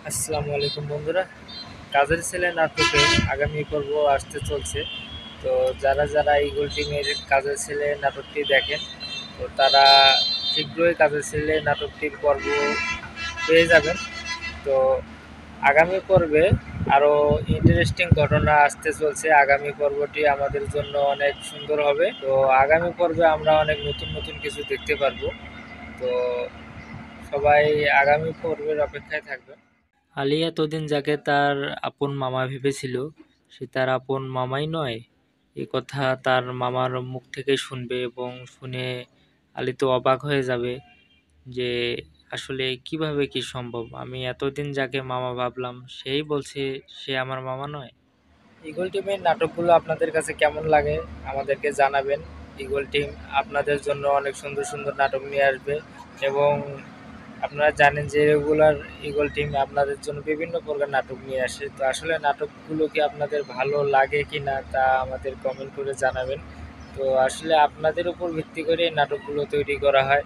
আসসালামু আলাইকুম বন্ধুরা। কাজের ছেলে নাটকে আগামী পর্ব আসতে চলছে। তো যারা যারা ইগল টিমের কাজের ছেলে নাটকটি দেখেন, তো তারা শীঘ্রই কাজের ছেলে নাটকটির পর্ব পেয়ে যাবেন। তো আগামী পর্বে আরও ইন্টারেস্টিং ঘটনা আসতে চলছে। আগামী পর্বটি আমাদের জন্য অনেক সুন্দর হবে। তো আগামী পর্বে আমরা অনেক নতুন নতুন কিছু দেখতে পারবো। তো সবাই আগামী পর্বের অপেক্ষায় থাকবে। আলী এতদিন যাকে তার আপন মামা ভেবেছিল, সে তার আপন মামাই নয়। এ কথা তার মামার মুখ থেকে শুনবে এবং শুনে আলী তো অবাক হয়ে যাবে যে আসলে কিভাবে কি সম্ভব, আমি এতদিন যাকে মামা ভাবলাম সেই বলছে সে আমার মামা নয়। ইগল টিমের নাটকগুলো আপনাদের কাছে কেমন লাগে আমাদেরকে জানাবেন। ইগল টিম আপনাদের জন্য অনেক সুন্দর সুন্দর নাটক নিয়ে আসবে এবং আপনারা জানেন যে রেগুলার ইগল টিম আপনাদের জন্য বিভিন্ন প্রকার নাটক নিয়ে আসে। তো আসলে নাটকগুলো কি আপনাদের ভালো লাগে কি না তা আমাদের কমেন্ট করে জানাবেন। তো আসলে আপনাদের উপর ভিত্তি করে এই নাটকগুলো তৈরি করা হয়।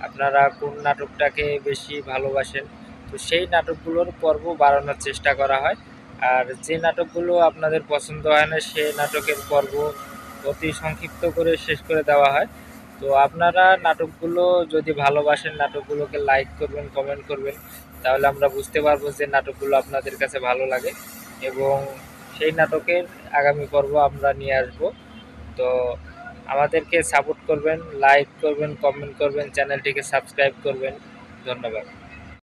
আপনারা কোন নাটকটাকে বেশি ভালোবাসেন, তো সেই নাটকগুলোর পর্ব বাড়ানোর চেষ্টা করা হয়। আর যে নাটকগুলো আপনাদের পছন্দ হয় না সেই নাটকের পর্ব অতি সংক্ষিপ্ত করে শেষ করে দেওয়া হয়। তো আপনারা নাটকগুলো যদি ভালোবাসেন, নাটকগুলোকে লাইক করবেন, কমেন্ট করবেন, তাহলে আমরা বুঝতে পারবো যে নাটকগুলো আপনাদের কাছে ভালো লাগে এবং সেই নাটকের আগামী পর্ব আমরা নিয়ে আসব। তো আমাদেরকে সাপোর্ট করবেন, লাইক করবেন, কমেন্ট করবেন, চ্যানেলটিকে সাবস্ক্রাইব করবেন। ধন্যবাদ।